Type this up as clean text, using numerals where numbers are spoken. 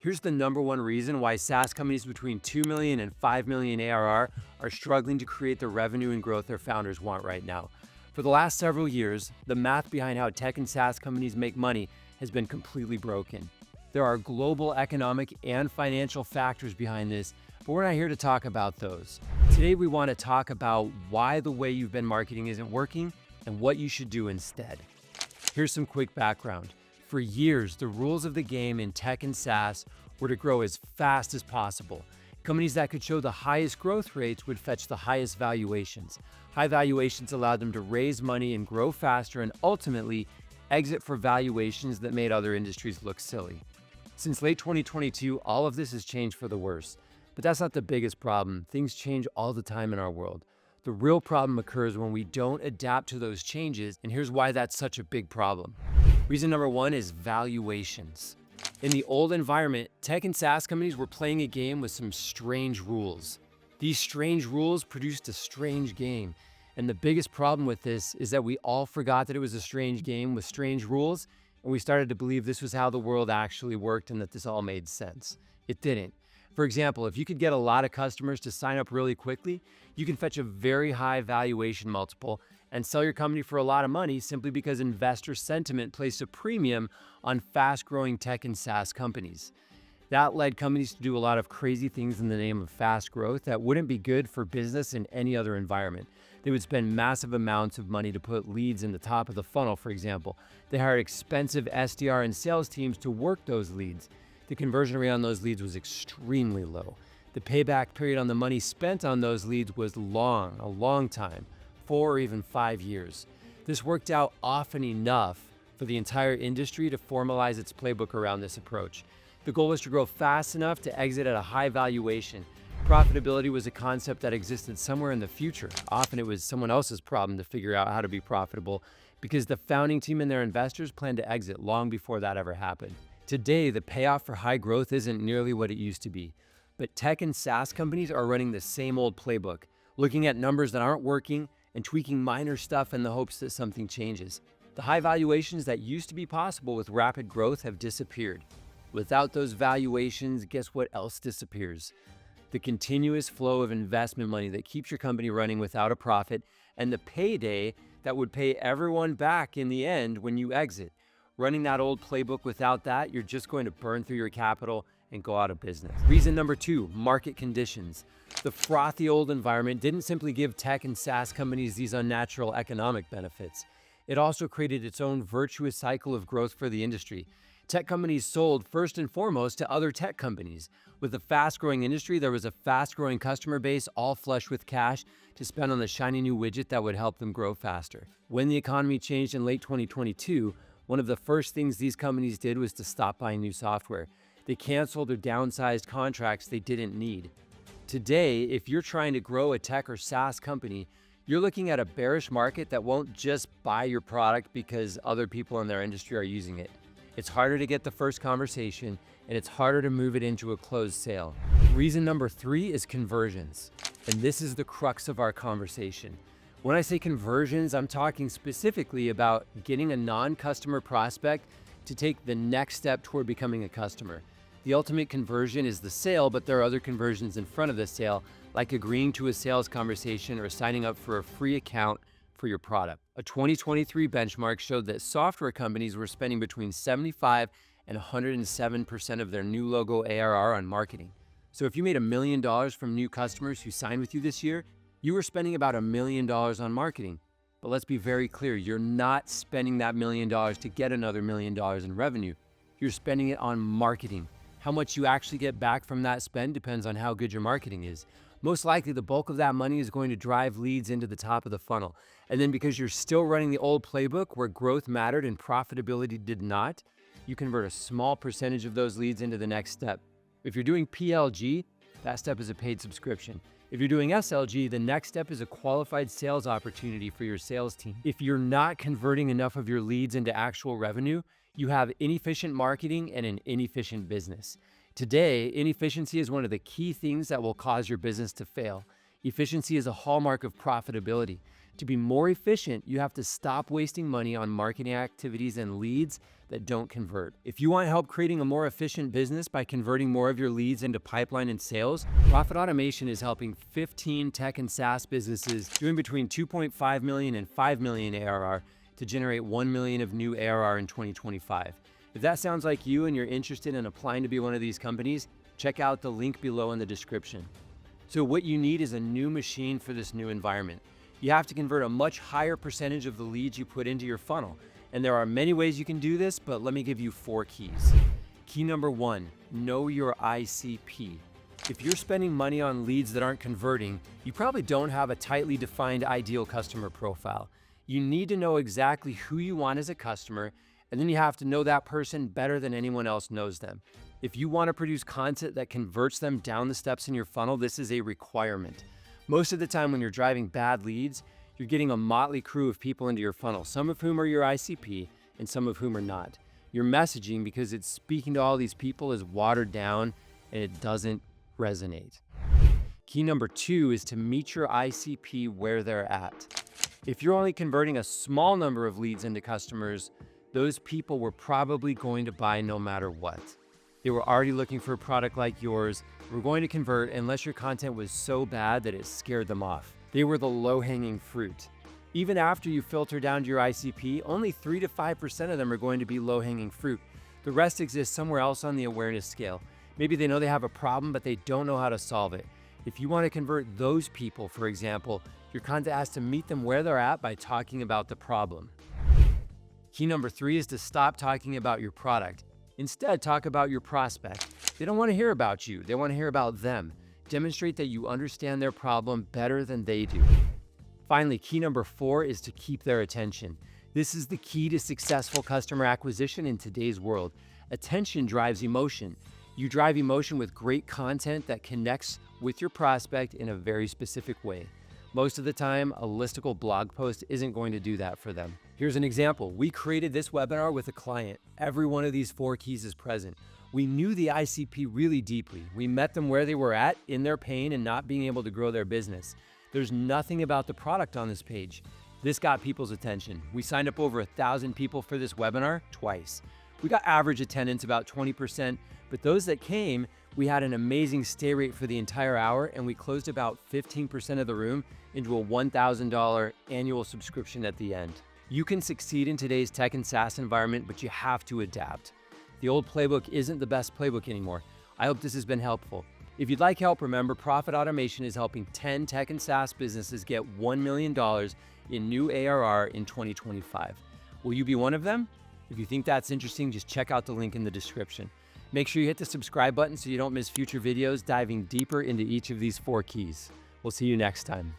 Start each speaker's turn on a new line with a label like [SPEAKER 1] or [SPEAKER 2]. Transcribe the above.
[SPEAKER 1] Here's the number one reason why SaaS companies between 2 million and 5 million ARR are struggling to create the revenue and growth their founders want right now. For the last several years, the math behind how tech and SaaS companies make money has been completely broken. There are global economic and financial factors behind this, but we're not here to talk about those. Today, we want to talk about why the way you've been marketing isn't working and what you should do instead. Here's some quick background. For years, the rules of the game in tech and SaaS were to grow as fast as possible. Companies that could show the highest growth rates would fetch the highest valuations. High valuations allowed them to raise money and grow faster and ultimately exit for valuations that made other industries look silly. Since late 2022, all of this has changed for the worse. But that's not the biggest problem. Things change all the time in our world. The real problem occurs when we don't adapt to those changes, and here's why that's such a big problem. Reason number one is valuations. In the old environment, tech and SaaS companies were playing a game with some strange rules. These strange rules produced a strange game. And the biggest problem with this is that we all forgot that it was a strange game with strange rules, and we started to believe this was how the world actually worked and that this all made sense. It didn't. For example, if you could get a lot of customers to sign up really quickly, you can fetch a very high valuation multiple and sell your company for a lot of money simply because investor sentiment placed a premium on fast-growing tech and SaaS companies. That led companies to do a lot of crazy things in the name of fast growth that wouldn't be good for business in any other environment. They would spend massive amounts of money to put leads in the top of the funnel, for example. They hired expensive SDR and sales teams to work those leads. The conversion rate on those leads was extremely low. The payback period on the money spent on those leads was long, a long time, 4 or even 5 years. This worked out often enough for the entire industry to formalize its playbook around this approach. The goal was to grow fast enough to exit at a high valuation. Profitability was a concept that existed somewhere in the future. Often it was someone else's problem to figure out how to be profitable because the founding team and their investors planned to exit long before that ever happened. Today, the payoff for high growth isn't nearly what it used to be, but tech and SaaS companies are running the same old playbook, looking at numbers that aren't working and tweaking minor stuff in the hopes that something changes. The high valuations that used to be possible with rapid growth have disappeared. Without those valuations, guess what else disappears? The continuous flow of investment money that keeps your company running without a profit and the payday that would pay everyone back in the end when you exit. Running that old playbook without that, you're just going to burn through your capital and go out of business. Reason number two, market conditions. The frothy old environment didn't simply give tech and SaaS companies these unnatural economic benefits. It also created its own virtuous cycle of growth for the industry. Tech companies sold first and foremost to other tech companies. With a fast-growing industry, there was a fast-growing customer base all flush with cash to spend on the shiny new widget that would help them grow faster. When the economy changed in late 2022, one of the first things these companies did was to stop buying new software. They canceled or downsized contracts they didn't need. Today, if you're trying to grow a tech or SaaS company, you're looking at a bearish market that won't just buy your product because other people in their industry are using it. It's harder to get the first conversation, and it's harder to move it into a closed sale. Reason number three is conversions, and this is the crux of our conversation. When I say conversions, I'm talking specifically about getting a non-customer prospect to take the next step toward becoming a customer. The ultimate conversion is the sale, but there are other conversions in front of the sale, like agreeing to a sales conversation or signing up for a free account for your product. A 2023 benchmark showed that software companies were spending between 75 and 107% of their new logo ARR on marketing. So if you made $1 million from new customers who signed with you this year, you were spending about $1 million on marketing. But let's be very clear, you're not spending that $1 million to get another $1 million in revenue. You're spending it on marketing. How much you actually get back from that spend depends on how good your marketing is. Most likely, the bulk of that money is going to drive leads into the top of the funnel. And then because you're still running the old playbook where growth mattered and profitability did not, you convert a small percentage of those leads into the next step. If you're doing PLG, that step is a paid subscription. If you're doing SLG, the next step is a qualified sales opportunity for your sales team. If you're not converting enough of your leads into actual revenue, you have inefficient marketing and an inefficient business. Today, inefficiency is one of the key things that will cause your business to fail. Efficiency is a hallmark of profitability. To be more efficient, you have to stop wasting money on marketing activities and leads that don't convert. If you want help creating a more efficient business by converting more of your leads into pipeline and sales, Profit Automation is helping 15 tech and SaaS businesses doing between 2.5 million and 5 million ARR to generate 1 million of new ARR in 2025. If that sounds like you and you're interested in applying to be one of these companies, check out the link below in the description. So what you need is a new machine for this new environment. You have to convert a much higher percentage of the leads you put into your funnel. And there are many ways you can do this, but let me give you 4 keys. Key number 1, know your ICP. If you're spending money on leads that aren't converting, you probably don't have a tightly defined ideal customer profile. You need to know exactly who you want as a customer, and then you have to know that person better than anyone else knows them. If you want to produce content that converts them down the steps in your funnel, this is a requirement. Most of the time when you're driving bad leads, you're getting a motley crew of people into your funnel, some of whom are your ICP and some of whom are not. Your messaging, because it's speaking to all these people, is watered down and it doesn't resonate. Key number 2 is to meet your ICP where they're at. If you're only converting a small number of leads into customers, those people were probably going to buy no matter what. They were already looking for a product like yours, were going to convert unless your content was so bad that it scared them off. They were the low-hanging fruit. Even after you filter down to your ICP, only 3 to 5% of them are going to be low-hanging fruit. The rest exists somewhere else on the awareness scale. Maybe they know they have a problem, but they don't know how to solve it. If you want to convert those people, for example, your content has to meet them where they're at by talking about the problem. Key number 3 is to stop talking about your product. Instead, talk about your prospect. They don't want to hear about you. They want to hear about them. Demonstrate that you understand their problem better than they do. Finally, key number 4 is to keep their attention. This is the key to successful customer acquisition in today's world. Attention drives emotion. You drive emotion with great content that connects with your prospect in a very specific way. Most of the time, a listicle blog post isn't going to do that for them. Here's an example. We created this webinar with a client. Every one of these 4 keys is present. We knew the ICP really deeply. We met them where they were at in their pain and not being able to grow their business. There's nothing about the product on this page. This got people's attention. We signed up over 1,000 people for this webinar twice. We got average attendance about 20%, but those that came, we had an amazing stay rate for the entire hour, and we closed about 15% of the room into a $1,000 annual subscription at the end. You can succeed in today's tech and SaaS environment, but you have to adapt. The old playbook isn't the best playbook anymore. I hope this has been helpful. If you'd like help, remember Profit Automation is helping 10 tech and SaaS businesses get $1 million in new ARR in 2025. Will you be one of them? If you think that's interesting, just check out the link in the description. Make sure you hit the subscribe button so you don't miss future videos diving deeper into each of these 4 keys. We'll see you next time.